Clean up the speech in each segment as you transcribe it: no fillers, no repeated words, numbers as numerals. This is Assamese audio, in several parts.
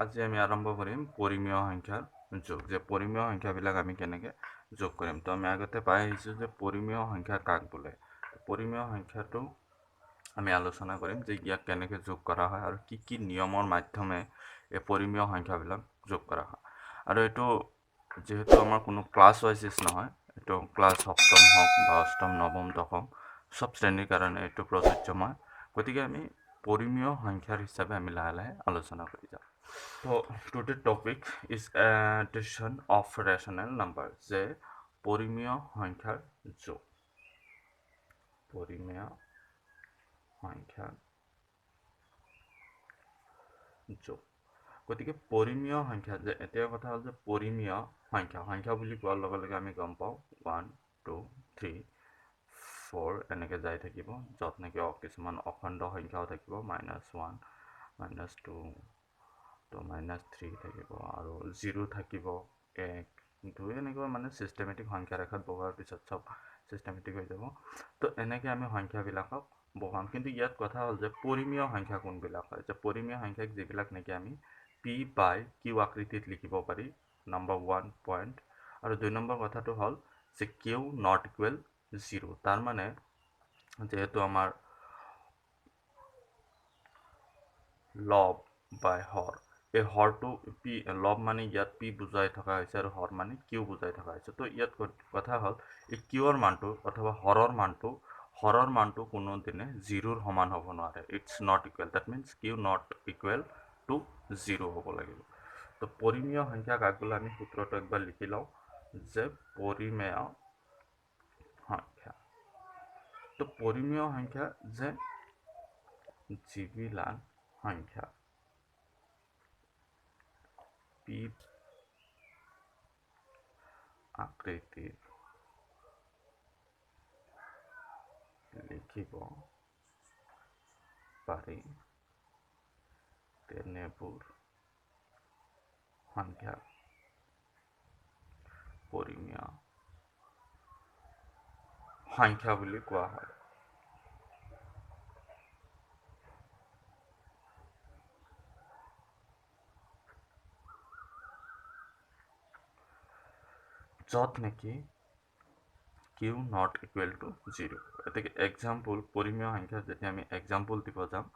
আজি আমি আৰম্ভ কৰিম পৰিমেয় সংখ্যাৰ যোগ যে পৰিমেয় সংখ্যাবিলাক আমি কেনেকৈ যোগ কৰিম তো আমি আগতে পাই আহিছোঁ যে পৰিমেয় সংখ্যা কাক বোলে পৰিমেয় সংখ্যাটো আমি আলোচনা কৰিম যে ইয়াক কেনেকৈ যোগ কৰা হয় আৰু কি কি নিয়মৰ মাধ্যমে এই পৰিমেয় সংখ্যাবিলাক যোগ কৰা হয় আৰু এইটো যেহেতু আমাৰ কোনো ক্লাছ ৱাইজেছ নহয় এইটো ক্লাছ সপ্তম হওক বা অষ্টম নৱম দশম সব শ্ৰেণীৰ কাৰণে এইটো প্ৰযোজ্যময় গতিকে আমি পৰিমেয় সংখ্যাৰ হিচাপে আমি লাহে লাহে আলোচনা কৰি যাম So today's topic is addition of rational numbers যে পরিমেয় সংখ্যার যোগ পরিমেয় সংখ্যার যোগ গতিকে পরিমেয় সংখ্যা যে এতিয়া কথা হল যে পরিমেয় সংখ্যা সংখ্যা বুলি কোৱাৰ লগে লগে আমি গম পাওঁ 1 2 3 4 এনেকৈ যাই থাকিব যত নেকি কিছুমান অখণ্ড সংখ্যাও থাকিব -1 -2 তো -3 থাকিব আৰু 0 থাকিব 1 2 এনেকৈ মানে সিস্টেমেটিক সংখ্যা ৰেখাত বহোৱাৰ পিছত সব সিস্টেমেটিক হৈ যাব তো এনেকৈ আমি সংখ্যাবিলাকক বহাম কিন্তু ইয়াত কথা হ'ল যে পৰিমেয় সংখ্যা কোনবিলাক হয় যে পৰিমেয় সংখ্যাক যিবিলাক নেকি আমি p বাই q আকৃতিত লিখিব পাৰি নম্বৰ 1 পইণ্ট আৰু 2 নম্বৰ কথাটো হ'ল যে q নট ইকুৱেল 0 তাৰ মানে যেহেতু আমাৰ লব বাই হৰ এই হৰটো পি লব মানে ইয়াত পি বুজাই থকা হৈছে আৰু হৰ মানে কিউ বুজাই থকা হৈছে তো ইয়াত কথা হ'ল এই কিউৰ মানটো অথবা হৰৰ মানটো কোনো দিনে 0ৰ সমান হ'ব নোৱাৰে it's not equal that means Q not equal to 0 হ'ব লাগিব তো পৰিমেয় সংখ্যা কাক বোলে আমি সূত্ৰটো একবাৰ লিখি লওঁ যে পৰিমেয় সংখ্যা তো পৰিমেয় সংখ্যা যে যিবিলাক সংখ্যা পি আকৃতিৰ লিখিব পাৰি তেনেবোৰ সংখ্যা পৰিমেয় সংখ্যা বুলি কোৱা হয় যত নেকি কিউ নট ইকুৱেল টু 0 এতেকে এক্সাম্পল পৰিমেয় সংখ্যা যেতিয়া আমি এক্সাম্পল দিব যাম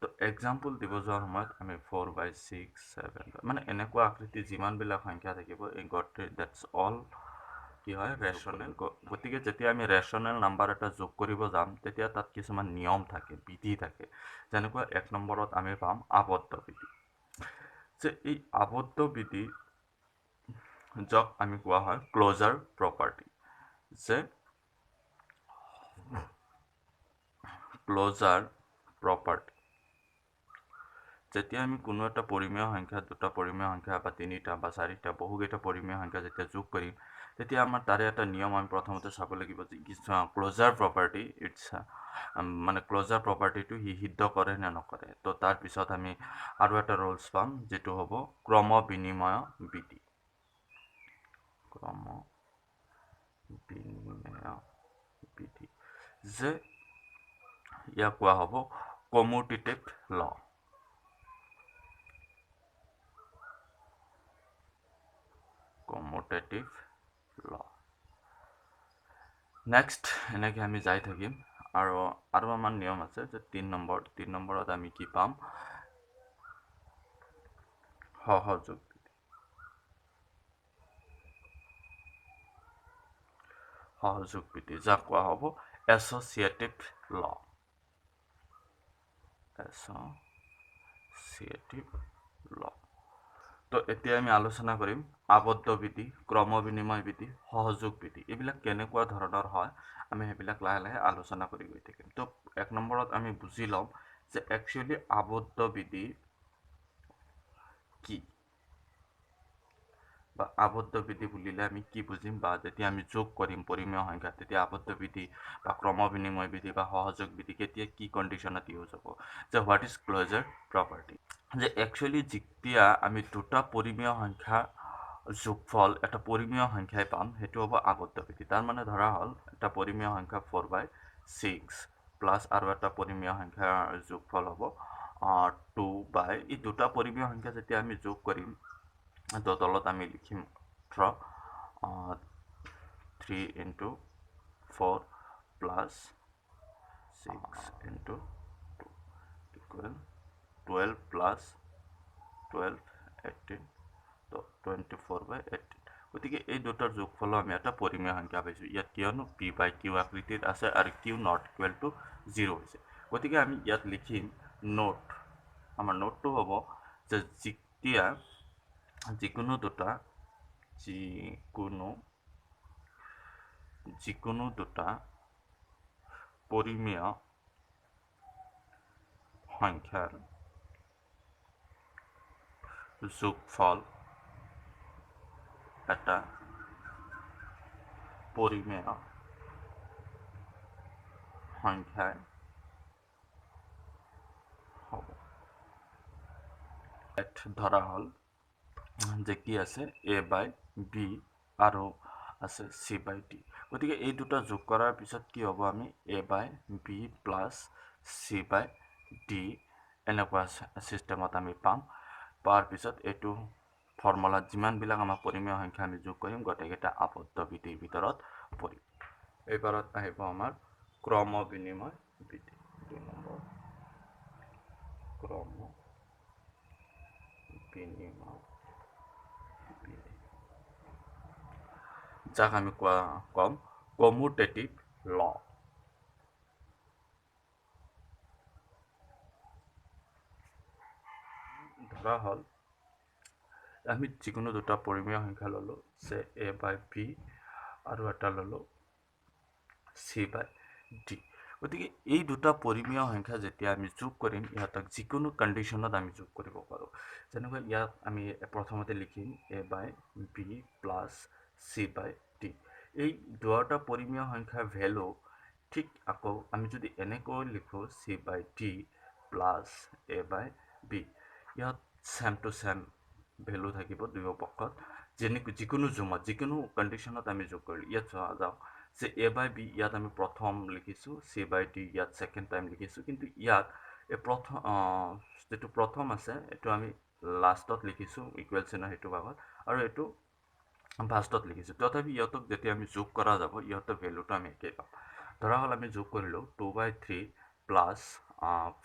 তো এক্সাম্পল দিব যোৱাৰ সময়ত আমি 4/6 7 মানে এনেকুৱা আকৃতি যিমানবিলাক সংখ্যা থাকিব এই গটেই দ্যাটছ অল কি হয় ৰেচনেল গতিকে যেতিয়া আমি ৰেচনেল নাম্বাৰ এটা যোগ কৰিব যাম তেতিয়া তাত কিছুমান নিয়ম থাকে বিধি থাকে যেনেকুৱা 1 নম্বৰত আমি পাম আবদ্ধ বিধি যে এই আবদ্ধ বিধি যাক আমি কোৱা হয় ক্লোজাৰ প্ৰপাৰ্টি যে ক্লোজাৰ প্ৰপাৰ্টি যেতিয়া আমি কোনো এটা পৰিমেয় সংখ্যা দুটা পৰিমেয় সংখ্যা বা তিনিটা বা চাৰিটা বহুকেইটা পৰিমেয় সংখ্যা যেতিয়া যোগ কৰিম তেতিয়া আমাৰ তাৰে এটা নিয়ম আমি প্ৰথমতে চাব লাগিব যে ক্লোজাৰ প্ৰপাৰ্টি ইটস মানে ক্লোজাৰ প্ৰপাৰ্টিটো সি সিদ্ধ কৰে নে নকৰে তো তাৰ পিছত আমি আৰু এটা ৰুলছ পাম যেটো হ'ব ক্ৰম বিনিময় বিধি ক্ৰম বিনিময় বিধি যে ইয়াক কোৱা হ'ব কমিউটেটিভ ল কমিউটেটিভ ল নেক্সট এনেকৈ আমি যাই থাকিম আৰু আমাৰ নিয়ম আছে যে 3 নম্বৰত আমি কি পাম সহযোগ বিধি যাক কোৱা হ'ব এছ'চিয়েটিভ ল এছ'চিয়েটিভ ল তো এতিয়া আমি আলোচনা কৰিম আবদ্ধ বিধি ক্ৰম বিনিময় বিধি সহযোগ বিধি এইবিলাক কেনেকুৱা ধৰণৰ হয় আমি সেইবিলাক লাহে লাহে আলোচনা কৰি গৈ থাকিম তো 1 নম্বৰত আমি বুজি লম যে একচুয়ালি আবদ্ধ বিধি কি বা আবদ্ধ বিধি বুলিলে আমি কি বুজিম বা যেতিয়া আমি যোগ কৰিম পৰিমেয় সংখ্যা তেতিয়া আবদ্ধ বিধি বা ক্ৰম বিনিময় বিধি বা সহযোগ বিধি কেতিয়া কি কণ্ডিশ্যনত ইউজ হ'ব যে হোৱাট ইজ ক্লোজাৰ প্ৰপাৰ্টি যে একচুয়ালি যেতিয়া আমি দুটা পৰিমেয় সংখ্যা যোগফল এটা পৰিমেয় সংখ্যাই পাম সেইটো হ'ব আবদ্ধ বিধি তাৰ মানে ধৰা হ'ল এটা পৰিমেয় সংখ্যা 4/6 প্লাস আৰু এটা পৰিমেয় সংখ্যাৰ যোগফল হ'ব 2 বাই এই দুটা পৰিমেয় সংখ্যা যেতিয়া আমি যোগ কৰিম তো তলত আমি লিখিম 3 into 4 plus 6 into 2 equal 12 plus 12 18 তো 24 by 18 গতিকে এই দুটাৰ যোগফল আমি এটা পৰিমেয় সংখ্যা পাইছোঁ ইয়াত কিয়নো p by q আকৃতিত আছে আৰু q not equal to 0 হৈছে গতিকে আমি ইয়াত লিখিম নোট আমাৰ নোটটো হ'ব যে যেতিয়া যিকোনো দুটা পৰিমেয় সংখ্যাৰ যোগফল এটা পৰিমেয় সংখ্যাৰ হ'ব ধৰা হ'ল যে কি আছে a by b আৰু আছে c by d গতিকে এই দুটা যোগ কৰাৰ পিছত কি হ'ব আমি a by b plus c by d এনেকুৱা সিস্টেমত আমি পাম পাৰ পিছত এইটো ফৰ্মুলা যিমানবিলাক আমাৰ পৰিমেয় সংখ্যা আমি যোগ কৰিম গোটেইকেইটা আবদ্ধ বিধিৰ ভিতৰত পৰিম এইবাৰত আহিব আমাৰ ক্ৰম বিনিময় বিধি 2 নম্বৰ ক্ৰম বিনিময় বিধি যাক আমি কম কমিউটেটিভ ল ধৰা হ'ল আমি যিকোনো দুটা পৰিমেয় সংখ্যা ললো যে a by b আৰু এটা ললো c by d গতিকে এই দুটা পৰিমেয় সংখ্যা যেতিয়া আমি যোগ কৰিম ইহঁতক যিকোনো কণ্ডিশ্যনত আমি যোগ কৰিব পাৰোঁ যেনেকৈ ইয়াত আমি প্ৰথমতে লিখিম a by b plus c by d এই দুটা পৰিমেয় সংখ্যাৰ ভ্যালু ঠিক আকৌ আমি যদি এনেকৈ লিখো c by d plus a by b ইয়াত সেম টু সেম ভ্যালু থাকিব দুয়ো পক্ষত যিকোনো জুমত যিকোনো কণ্ডিশ্যনত আমি যোগ কৰিলোঁ ইয়াত চোৱা যাওক যে a by b ইয়াত আমি প্ৰথম লিখিছোঁ c by d ইয়াত সেকেন্ড টাইম লিখিছোঁ কিন্তু ইয়াত এই যেটো প্ৰথম আছে এটো আমি লাষ্টত লিখিছোঁ ইকুৱেল চিহ্ন হেতু ভাগত আৰু এটো ফাৰ্ষ্টত লিখিছোঁ তথাপি ইহঁতক যেতিয়া আমি যোগ কৰা যাব ইহঁতৰ ভ্যালুটো আমি একেই পাম ধৰা হ'ল আমি যোগ কৰিলোঁ 2 by 3 plus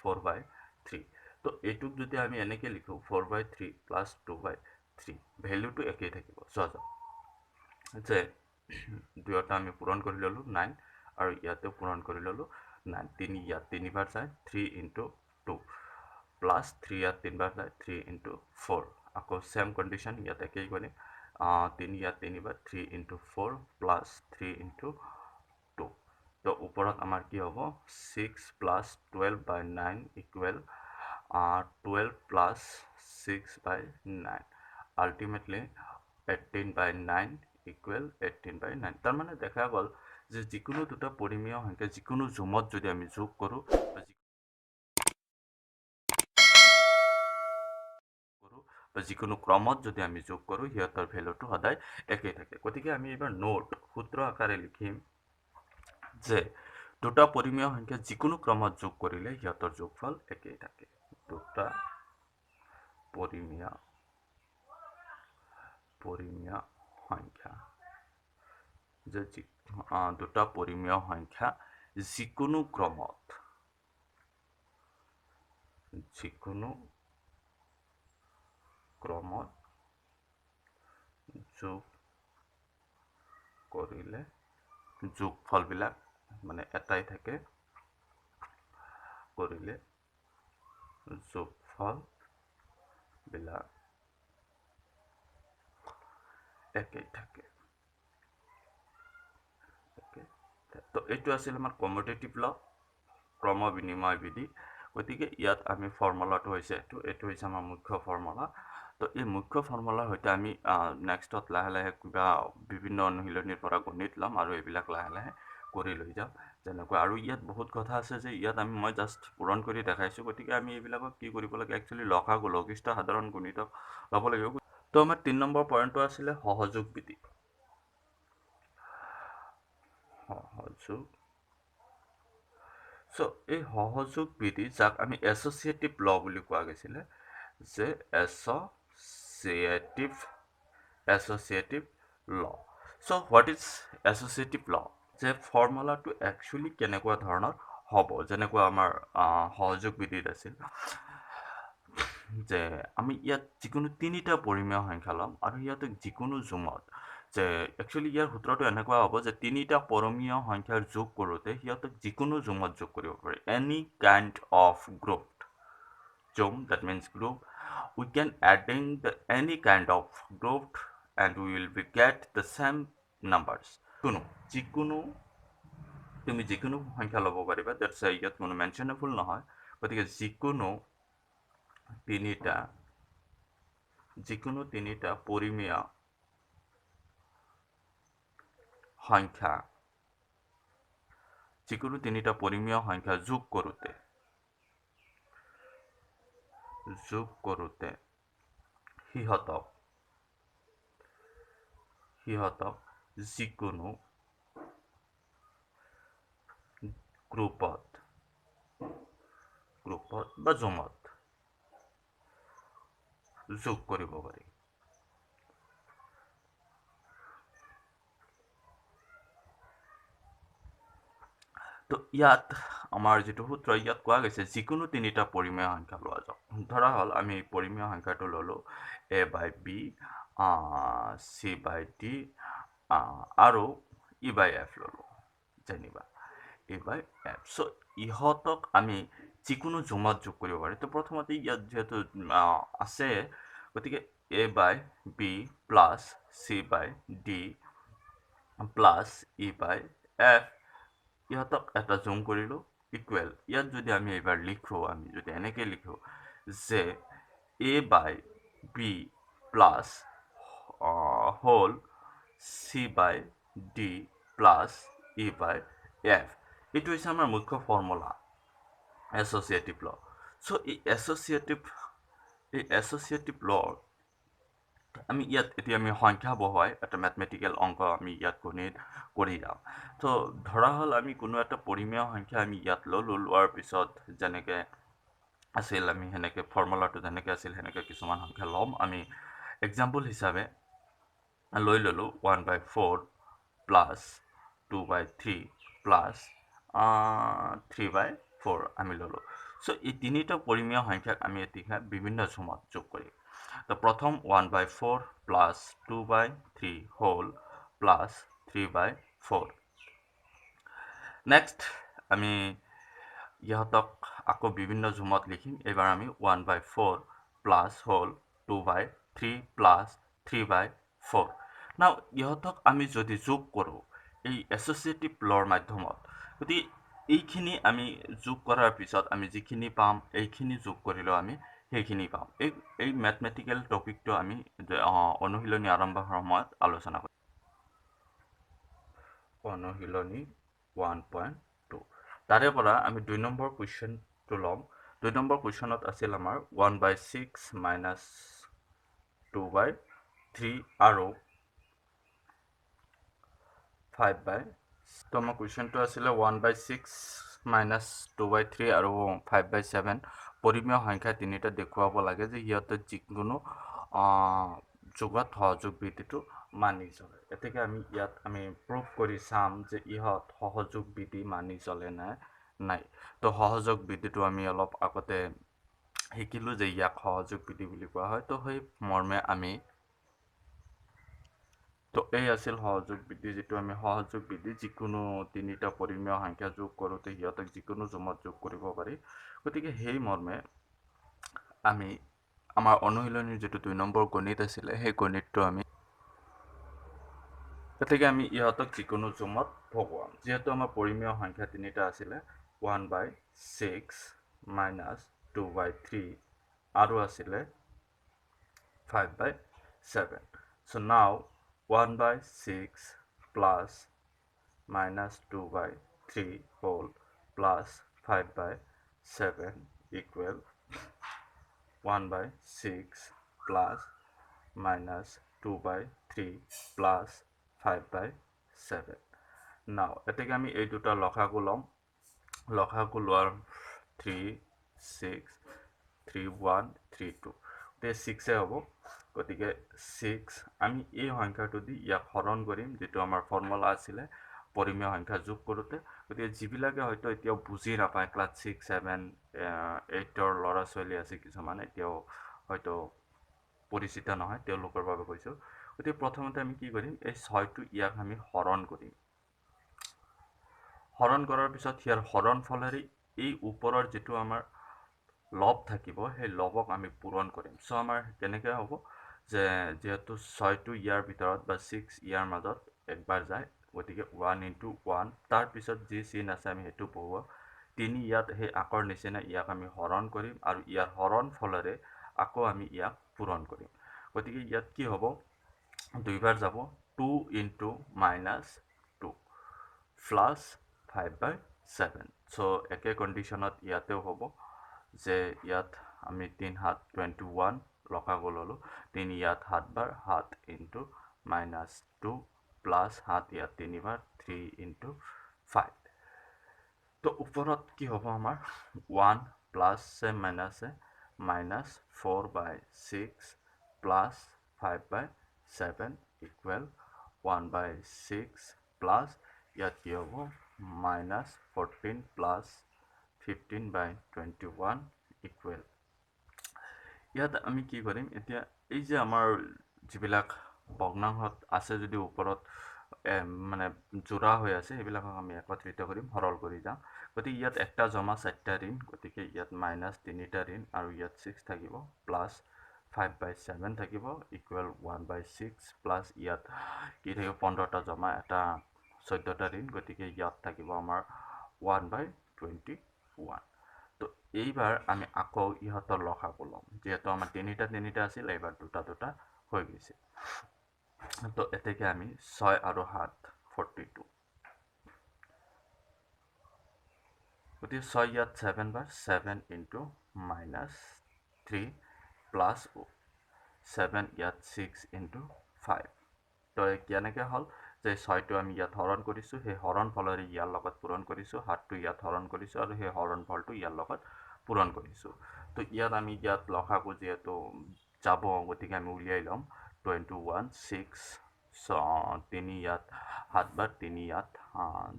4 by 3 তো এইটোক যদি আমি এনেকে লিখো 4 by 3 plus 2 by 3 ভ্যালুটো একেই থাকিব চোৱা যাওক যে দুয়োটা আমি পূৰণ কৰি ললো 9 আৰু ইয়াতে পূৰণ কৰি ললো 9 3 ইয়াত 3 বাৰ যায় 3 into 2 plus 3 ইয়াত 3 বাৰ যায় 3 into 4 আকৌ সেম কন্ডিশন ইয়াত একেই কৰিম 3 ইয়াত 3 বাৰ 3 into 4 plus 3 into 2 তো ওপৰত আমাৰ কি হ'ব 6 plus 12 by 9 equal 12 plus 6 by 9 ultimately 18 by 9 equal 18 by 9 তাৰ মানে দেখা গ'ল যে যিকোনো দুটা পৰিমেয় সংখ্যা যিকোনো জুমত যদি আমি যোগ কৰোঁ বা যিকোনো ক্ৰমত যদি আমি যোগ কৰোঁ হিয়তৰ ভ্যালুটো সদায় একেই থাকে গতিকে আমি এবাৰ নোট সূত্ৰ আকাৰে লিখিম যে দুটা পৰিমেয় সংখ্যা যিকোনো ক্ৰমত যোগ কৰিলে হিয়তৰ যোগফল একেই থাকে দুটা পৰিমেয় সংখ্যা যে দুটা পৰিমেয় সংখ্যা যিকোনো ক্ৰমত যোগ কৰিলে যোগফলবিলাক মানে এটাই থাকে কৰিলে যোগফলবিলাক একেই থাকে তো এইটো আছিল আমাৰ কমিউটেটিভ ল ক্ৰম বিনিময় বিধি গতিকে ইয়াত আমি ফৰ্মুলাটো হৈছে এইটো হৈছে আমাৰ মুখ্য ফৰ্মুলা তো এই মুখ্য ফৰ্মুলাৰ সৈতে আমি নেক্সটত লাহে লাহে কিবা বিভিন্ন অনুশীলনীৰ পৰা গণিত ল'ম আৰু এইবিলাক লাহে লাহে কৰি লৈ যাম যেনেকৈ আৰু ইয়াত বহুত কথা আছে যে ইয়াত মই জাষ্ট পূৰণ কৰি দেখাইছোঁ গতিকে আমি এইবিলাকক কি কৰিব লাগে একচুৱেলি লসাগু লঘিষ্ঠ সাধাৰণ গুণিতক ল'ব লাগিব তো আমাৰ 3 নম্বৰ পইণ্টটো আছিলে সহযোগ বিধি সহযোগ সো এই সহযোগ বিধি যাক আমি এছ'চিয়েটিভ ল বুলি কোৱা গৈছিলে যে এছ'চিয়েটিভ ল সো হোৱাট ইজ এছ'চিয়েটিভ ল যে ফৰ্মুলাটো একচুৱেলি কেনেকুৱা ধৰণৰ হ'ব যেনেকুৱা আমাৰ সহযোগ বিধিত আছিল যে আমি ইয়াত যিকোনো তিনিটা পৰিমেয় সংখ্যা ল'ম আৰু ইয়াতে যিকোনো জুমত যে একচুৱেলি ইয়াৰ সূত্ৰটো এনেকুৱা হ'ব যে তিনিটা পৰিমেয় সংখ্যাৰ যোগ কৰোঁতে সিহঁতক যিকোনো জুমত যোগ কৰিব পাৰি any kind of group zoom that means group we can adding the any kind of group and we will be get the same numbers যিকোনো তুমি যিকোনো সংখ্যা ল'ব পাৰিবা দ্যাটছ ইয়াত কোনো মেনশ্যনেবল নহয় গতিকে যিকোনো তিনিটা পৰিমেয় সংখ্যা যোগ কৰোঁতে সিহঁতক যিকোনো গ্ৰুপত বা জুমত যোগ কৰিব পাৰি তো ইয়াত আমাৰ যিটো সূত্ৰ ইয়াত কোৱা গৈছে যিকোনো তিনিটা পৰিমেয় সংখ্যা লোৱা যাওক ধৰা হ'ল আমি পৰিমেয় সংখ্যাটো ল'লোঁ a/b c/d আৰু e/f ল'লোঁ যেনিবা e/f সো ইহঁতক আমি যিকোনো জুমত যোগ কৰিব পাৰি তো প্ৰথমতে ইয়াত যিহেতু আছে গতিকে a/b plus c/d plus e/f ইহঁতক এটা জুম কৰিলোঁ ইকুৱেল ইয়াত যদি আমি এইবাৰ লিখোঁ আমি যদি এনেকৈ লিখোঁ যে a/b plus whole c/d plus e/f এইটো হৈছে আমাৰ মুখ্য ফৰ্মুলা এছ'চিয়েটিভ ল চ' এই এছ'চিয়েটিভ ল আমি ইয়াত এতিয়া আমি সংখ্যা বহাই এটা মেথমেটিকেল অংক আমি ইয়াত গণিত কৰি যাম তো ধৰা হ'ল আমি কোনো এটা পৰিমেয় সংখ্যা আমি ইয়াত লোৱাৰ পিছত যেনেকৈ আছিল আমি সেনেকৈ ফৰ্মুলাটো যেনেকৈ আছিল সেনেকৈ কিছুমান সংখ্যা ল'ম আমি এক্সাম্পল হিচাপে লৈ ল'লোঁ 1/4 প্লাছ 2/3 প্লাছ 3/4 আমি ল'লোঁ চ' এই তিনিটা পৰিমেয় সংখ্যাক আমি এতিয়া বিভিন্ন জুমত যোগ কৰিম তো প্ৰথম 1/4 প্লাছ 2/3 হোল প্লাছ 3/4 নেক্সট আমি ইহঁতক আকৌ বিভিন্ন জুমত লিখিম এইবাৰ আমি 1/4 প্লাছ হোল 2/3 প্লাছ 3/4 নাও ইহঁতক আমি যদি যোগ কৰোঁ এই এছ'চিয়েটিভ লৰ মাধ্যমত গতিকে এইখিনি আমি যোগ কৰাৰ পিছত আমি যিখিনি পাম এইখিনি যোগ কৰিলেও আমি সেইখিনি পাম এই মেথমেটিকেল টপিকটো আমি অনুশীলনী আৰম্ভৰ সময়ত আলোচনা কৰিম অনুশীলনী 1.2 তাৰে পৰা আমি 2 নম্বৰ কুৱেশ্যনটো ল'ম 2 নম্বৰ কুৱেশ্যনত আছিল আমাৰ 1/6 মাইনাছ 2/3 আৰু 5/, তো আমাৰ কুৱেশ্যনটো আছিলে 1/6 মাইনাছ 2/3 আৰু 5/7 পৰিমেয় সংখ্যা তিনিটা দেখুৱাব লাগে যে সিহঁতে যিকোনো যোগত সহযোগ বিধিটো মানি চলে গতিকে আমি ইয়াত আমি প্ৰুভ কৰি চাম যে ইহঁত সহযোগ বিধি মানি চলে নে নাই তো সহযোগ বিধিটো আমি অলপ আগতে শিকিলোঁ যে ইয়াক সহযোগ বিধি বুলি কোৱা হয় তো সেই মৰ্মে আমি তো এই আছিল সহযোগ বিধি যিটো আমি সহযোগ বিধি যিকোনো তিনিটা পৰিমেয় সংখ্যা যোগ কৰোঁতে সিহঁতক যিকোনো জুমত যোগ কৰিব পাৰি গতিকে সেই মৰ্মে আমি আমাৰ অনুশীলনীৰ যিটো 2 নম্বৰ গণিত আছিলে সেই গণিতটো আমি গতিকে আমি ইহঁতক যিকোনো জুমত ভগুৱাম যিহেতু আমাৰ পৰিমেয় সংখ্যা তিনিটা আছিলে 1/6 মাইনাছ 2/3 আৰু আছিলে 5/7 so now 1/6 plus minus 2/3 whole plus 5/7 equal 1/6 plus minus 2/3 plus 5/7 now এতেকে আমি এই দুটা লসাগু লম লসাগু লোৱাৰ 3 6 3 1 3 2 গতিকে 6 হ'ব গতিকে 6 আমি এই সংখ্যাটো দি ইয়াক হৰণ কৰিম যেটো আমাৰ ফৰ্মুলা আছিলে পৰিমেয় সংখ্যা যোগ কৰোঁতে গতিকে যিবিলাকে হয়তো এতিয়াও বুজি নাপায় ক্লাছ 6 7 8ৰ ল'ৰা ছোৱালী আছে কিছুমান এতিয়াও হয়তো পৰিচিত নহয় তেওঁলোকৰ বাবে কৈছোঁ গতিকে প্ৰথমতে আমি কি কৰিম এই 6টো ইয়াক আমি হৰণ কৰিম হৰণ কৰাৰ পিছত ইয়াৰ হৰণ ফলেৰে এই ওপৰৰ যেটো আমাৰ লব থাকিব সেই লবক আমি পূৰণ কৰিম সো আমাৰ কেনেকৈ হ'ব যে যেহেতু 6টো ইয়াৰ ভিতৰত বা 6 ইয়াৰ মাজত একবাৰ যায় গতিকে 1 * 1 তাৰ পিছত যি চিন আছে আমি হেতু পঢ়ুৱা 3 ইয়াত সেই আকৰ নিচিনা ইয়াক আমি হৰণ কৰিম আৰু ইয়াৰ হৰণ ফলেৰে আকৌ আমি ইয়াক পূৰণ কৰিম গতিকে ইয়াত কি হ'ব দুইবাৰ যাব 2 * -2 প্লাস 5/7 সো একে কন্ডিশনত ইয়াতেও হ'ব যে ইয়াত আমি 3 7 21 লসাগু ললো 3 ইয়াত 7 বাৰ 7 * -2 প্লাস 7 ইয়াত 3 বাৰ 3 * 5 তো ওপৰত কি হ'ব আমাৰ 1 প্লাস সে মাইনাস 4/6 প্লাস 5/7 ইকুৱেল 1/6 প্লাস ইয়াত কি হ'ব -14 প্লাস 15/21 ইকুৱেল ইয়াত আমি কি কৰিম এতিয়া এই যে আমাৰ যিবিলাক ভগ্নাংশত আছে যদি ওপৰত মানে জোৰা হৈ আছে সেইবিলাকক আমি একত্ৰিত কৰিম সৰল কৰি যাম গতিকে ইয়াত একটা জমা 4টা ঋণ গতিকে ইয়াত -3টা ঋণ আৰু ইয়াত 6 থাকিব প্লাস 5/7 থাকিব ইকুৱেল 1/6 প্লাস ইয়াত কি থাকিব 15টা জমা এটা 14টা ঋণ গতিকে ইয়াত থাকিব আমাৰ 1/21 তো এইবাৰ আমি আকৌ ইহঁতৰ লসাগু ল'ম যেহেতু আমাৰ 3টা আছিল এইবাৰ 2টা হৈ গৈছে তো এতেকে আমি 6 আৰু 7 42 গতিকে 6 ইয়াত 7 বাৰ 7 * -3 প্লাস 7 ইয়াত 6 * 5 তো কেনেকৈ হ'ল যে 6টো আমি ইয়াত হৰণ কৰিছোঁ সেই হৰণ ফলেৰে ইয়াৰ লগত পূৰণ কৰিছোঁ 7টো ইয়াত হৰণ কৰিছোঁ আৰু সেই হৰণ ফলটো ইয়াৰ লগত পূৰণ কৰিছোঁ তো ইয়াত আমি ইয়াত লসাগু যিহেতু যাব গতিকে আমি উলিয়াই ল'ম 21 6 3 ইয়াত 7 বাৰ 3 ইয়াত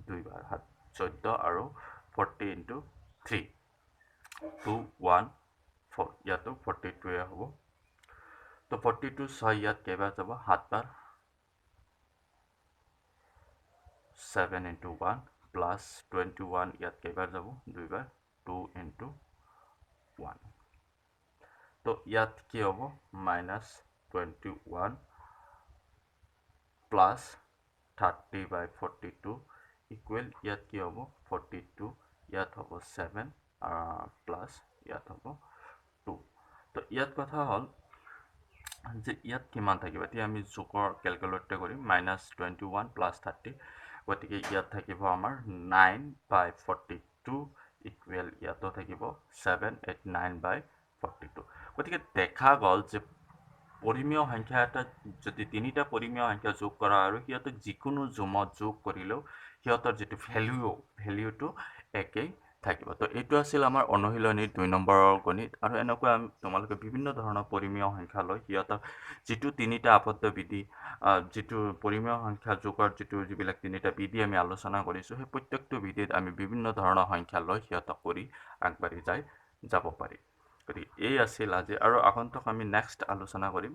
2 বাৰ 14 আৰু 40 * 3 2 1 4 ইয়াতো 42 হ'ব তো 42 6 ইয়াত কেইবাৰ যাব 7 বাৰ 7 * 1 প্লাস 21 ইয়াত কেইবাৰ যাব 2 বাৰ 2 * 1 তো ইয়াত কি হ'ব -21 প্লাস 30/42 ইকুৱেল ইয়াত কি হ'ব 42 ইয়াত হ'ব 7 প্লাস ইয়াত হ'ব 2 তো ইয়াত কথা হ'ল যে ইয়াত কিমান থাকিব এতিয়া আমি যোগৰ ক্যালকুলেট কৰিম -21 প্লাস 30 গতিকে ইয়াত থাকিব আমাৰ 9/42 ইকুৱেল ইয়াতো থাকিব 789/42 গতিকে দেখা গ'ল যে পৰিমেয় সংখ্যা এটা যদি 3টা পৰিমেয় সংখ্যা যোগ কৰা আৰু সিহঁতক যিকোনো জুমত যোগ কৰিলেও সিহঁতৰ যেটো ভ্যালুটো একেই থাকিব তো এইটো আছিল আমাৰ অনুশীলনীৰ 2 নম্বৰৰ গণিত আৰু এনেকুৱা তোমালোকে বিভিন্ন ধৰণৰ পৰিমেয় সংখ্যা লৈ সিহঁতক যেটো 3টা আপত্য বিধি যেটো পৰিমেয় সংখ্যা যোগৰ যেটো যিবিলাক 3টা বিধি আমি আলোচনা কৰিছো সেই প্ৰত্যেকটো বিধিত আমি বিভিন্ন ধৰণৰ সংখ্যা লৈ সিহঁতক কৰি আগবাঢ়ি যাব পাৰি গতিকে এই আছিল আজি আৰু আগন্তুক আমি নেক্সট আলোচনা কৰিম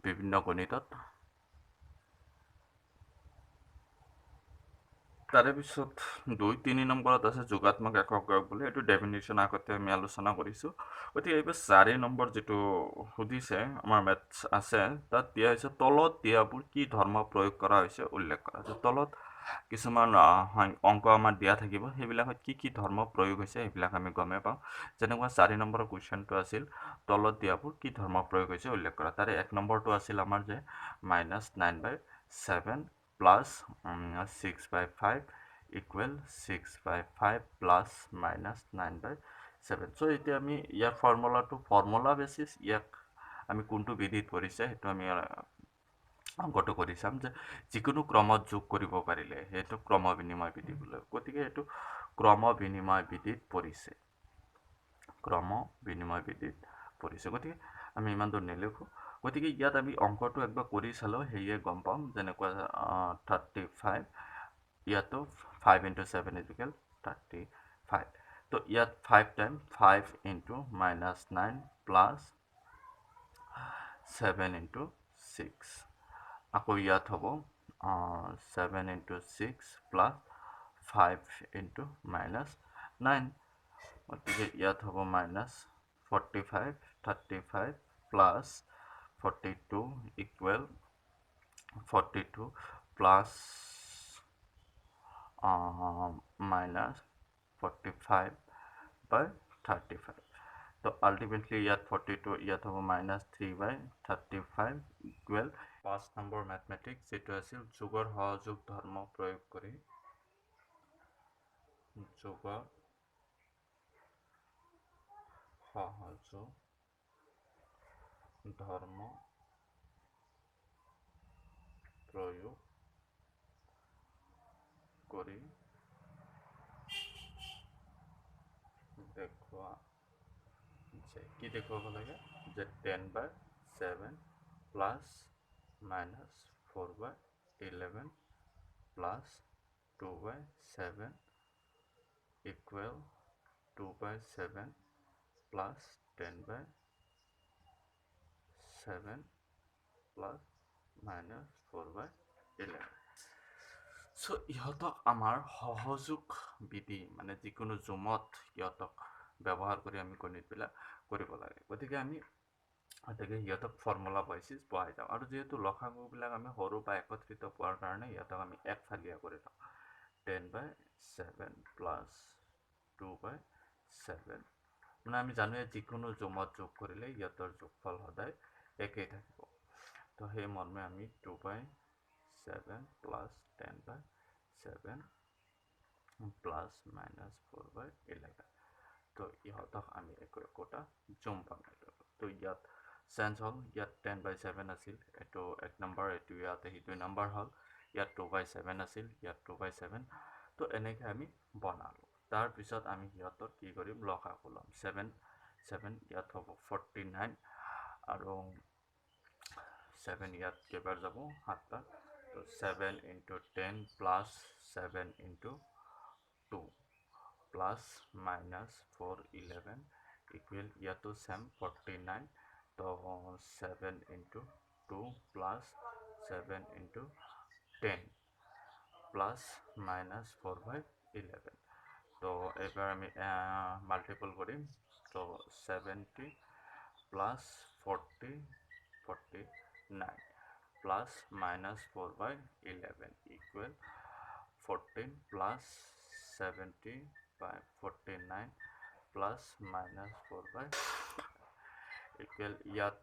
বিভিন্ন গণিতত তাৰে পিছত 2-3 নম্বৰত আছে যোগাত্মক একক বুলি এইটো ডেফিনিশ্যন আগতে আমি আলোচনা কৰিছোঁ গতিকে এইবাৰ 4 নম্বৰ যেটো সুধিছে আমাৰ মেথছ আছে তাত দিয়া হৈছে তলত দিয়াবোৰ কি ধৰ্ম প্ৰয়োগ কৰা হৈছে উল্লেখ কৰা আছে তলত কিছুমান অংক আমাৰ দিয়া থাকিব সেইবিলাকত কি ধৰ্ম প্ৰয়োগ হৈছে সেইবিলাক আমি গমে পাওঁ যেনেকুৱা 4 নম্বৰৰ কুৱেশ্যনটো আছিল তলত দিয়াবোৰ কি ধৰ্ম প্ৰয়োগ হৈছে উল্লেখ কৰা তাৰে 1 নম্বৰটো আছিল আমাৰ যে -9/7 plus 6/5 equal 6/5 plus minus 9/7 so এতিয়া আমি ইয়াৰ ফৰ্মুলা বেচিছ ইয়াক আমি কোনটো বিধিত পৰিছে সেইটো আমি অংকটো কৰি চাম যে যিকোনো ক্ৰমত যোগ কৰিব পাৰিলে সেইটো ক্ৰম বিনিময় বিধি বোলে গতিকে এইটো ক্ৰম বিনিময় বিধিত পৰিছে গতিকে আমি ইমান দূৰ নিলিখোঁ গতিকে ইয়াত আমি অংকটো একবাৰ কৰি চালেও সেয়ে গম পাম যেনেকুৱা 35 ইয়াতো 5 into 7 is equal 35 তো ইয়াত 5 time 5 into minus 9 plus 7 into 6 আকৌ ইয়াত হ'ব 7 into 6 plus 5 into minus 9 গতিকে ইয়াত হ'ব minus 45 35 plus 42 equal 42 plus minus 45 by 35 তো ultimately ইয়াত 42 ইয়াত হ'ব minus 3 by 35 equal 5 number mathematics যেটো আছিল যোগৰ সহযোগ ধৰ্ম প্ৰয়োগ কৰি যোগৰ সহযোগ ধৰ্ম প্ৰয়োগ কৰি দেখুৱা যে কি দেখুৱাব লাগে যে 10 by 7 plus minus 4 by 11 plus 2 by 7 equal 2 by 7 plus 10 by 7 plus minus 4 by 11 so ইহঁতক আমাৰ সহযোগ বিধি মানে যিকোনো জুমত ইহঁতক ব্যৱহাৰ কৰি আমি গণিতবিলাক কৰিব লাগে গতিকে আমি ইহঁতক ফৰ্মুলা বেচিছ বহাই যাওঁ আৰু যেহেতু লসাগুবিলাক আমি সৰু বা একত্ৰিত পোৱাৰ কাৰণে ইহঁতক আমি একফালীয়া কৰি লওঁ 10 by 7 plus 2 by 7 মানে আমি জানোৱে যিকোনো জুমত যোগ কৰিলে ইহঁতৰ যোগফল সদায় একেই থাকিব তো সেই মৰ্মে আমি 2 by 7 plus 10 by 7 plus minus 4 by 11 তো ইহঁতক আমি একোটা জুম পাম তো ইয়াত চেঞ্জ হ'ল ইয়াত 10 by 7 আছিল এইটো 1 নম্বৰ এইটো ইয়াত আহি 2 নম্বৰ হ'ল ইয়াত 2 by 7 আছিল ইয়াত 2 by 7 তো এনেকৈ আমি বনালোঁ তাৰপিছত আমি ইহঁতৰ কি কৰিম লসাগু ল'ম 7 ইয়াত হ'ব 49 আৰু 7 ইয়াত কেইবাৰ যাব 7বাৰ তো 7 into 10 plus 7 into 2 plus minus 4 11 equal ইয়াতো same 49 তো 7 into 2 plus 7 into 10 plus minus 4 by 11 তো এবার আমি মাল্টিপল করিম তো 70 plus 40 49 plus minus 4 by 11 equal 14 plus 70 by 49 plus minus 4 by equal yat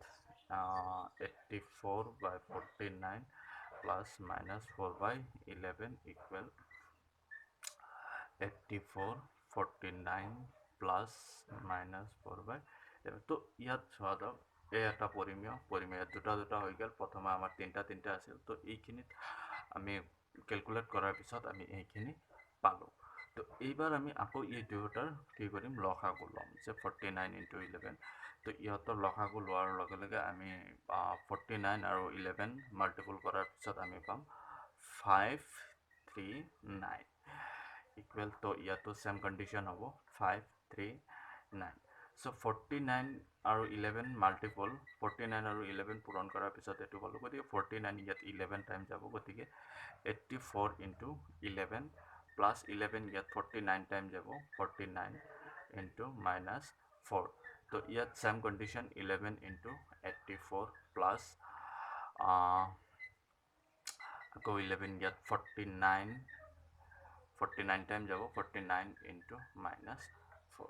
84 by 49 plus minus 4 by 11 equal 84 49 plus minus 4 by 11 তো ইয়াত চোৱা এই এটা পৰিমেয় দুটা হৈ গ'ল প্ৰথমে আমাৰ তিনটা আছিল তো এইখিনিত আমি ক্যালকুলেট কৰাৰ পিছত আমি এইখিনি পালো তো এইবাৰ আমি আকৌ এই দুটাৰ কি কৰিম লসাগু ল'ম যে 49 into 11 তো ইহঁতৰ লসাগু লোৱাৰ লগে লগে আমি 49 আৰু 11 মাল্টিপল কৰাৰ পিছত আমি পাম 539 equal to ইয়াতো same condition হ'ব 539 so 49 আৰু 11 multiple 49 আৰু 11 পূৰণ কৰাৰ পিছত এটো পালো গতিকে 49 ইয়াত 11 টাইম যাব গতিকে 84 into 11 plus 11 ইয়াত 49 টাইম যাব 49 into minus 4 তো ইয়াত same condition 11 into 84 plus আকৌ 11 ইয়াত 49 টাইম যাব 49 into minus 4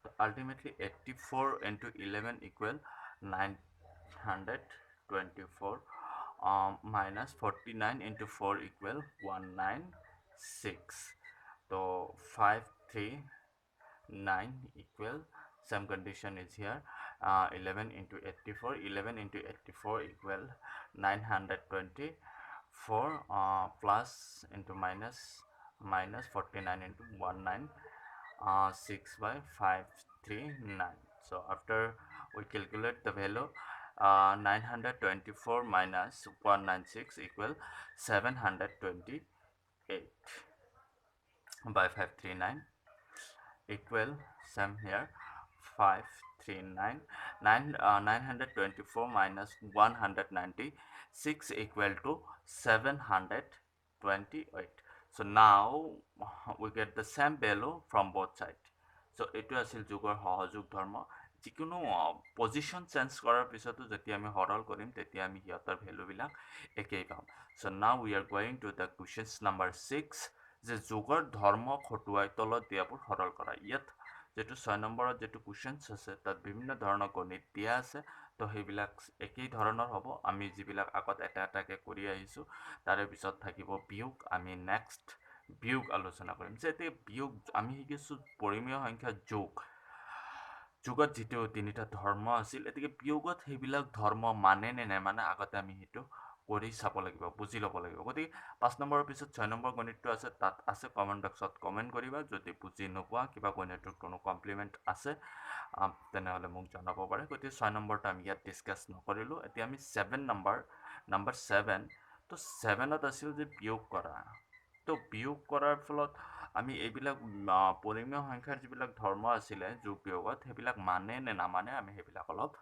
so ultimately 84 into 11 equal 924 minus 49 into 4 equal 196 so 539 equal same condition is here 11 into 84 11 into 84 equal 924 plus into minus minus 49 into 196 by 539. So after we calculate the value, 924 minus 196 equal 728 by 539 equal same here 539 924 minus 196 equal to 728. So now we get the same value from both sides. So etu asil jogor সহযোগ ধৰ্ম যিকোনো পজিশন চেঞ্জ কৰাৰ পিছতো যেতিয়া আমি হৰল কৰিম তেতিয়া আমি হিয়তৰ ভ্যালু বিলাক একেই পাম so now we are going to the questions number 6 যে যোগৰ ধৰ্ম খটুৱাই তলত দিয়াবোৰ হৰল কৰা ইয়াত যেটো 6 নম্বৰত যেটো কোৱেশ্চনছ আছে তাত বিভিন্ন ধৰণৰ গণিত দিয়া আছে তো সেইবিলাক একেই ধৰণৰ হ'ব আমি যিবিলাক আগত এটা এটাকে কৰি আহিছো তাৰে পিছত থাকিব বিয়োগ আমি নেক্সট বিয়োগ আলোচনা কৰিম যেতে বিয়োগ আমি শিকিছো পৰিমেয় সংখ্যা যোগ যোগত যেটো তিনিটা ধৰ্ম আছিল এতিকে বিয়োগত সেইবিলাক ধৰ্ম মানে নে নেমানে আগতে আমি হেতু কৰি চাব লাগিব বুজি ল'ব লাগিব গতি 5 নম্বৰৰ পিছত 6 নম্বৰ গণিতটো আছে তাত আছে কমেন্ট বক্সত কমেন্ট কৰিবা যদি বুজি নোপোৱা কিবা গণিতৰ কোনো কমপ্লিমেন্ট আছে তেনেহলে মোক জনাব পাৰে গতি 6 নম্বৰটো আমি ইয়াত ডিসকাস নকৰিলো এতিয়া আমি 7 নম্বৰ 7 তো 7ত আছিল যে বিয়োগ কৰা তো বিয়োগ কৰাৰ ফলত আমি এইবিলাক পৰিমেয় সংখ্যাৰ যিবিলাক ধৰ্ম আছিল যোগ বিয়োগত সেইবিলাক মানে নে নামানে আমি সেইবিলাক অলপ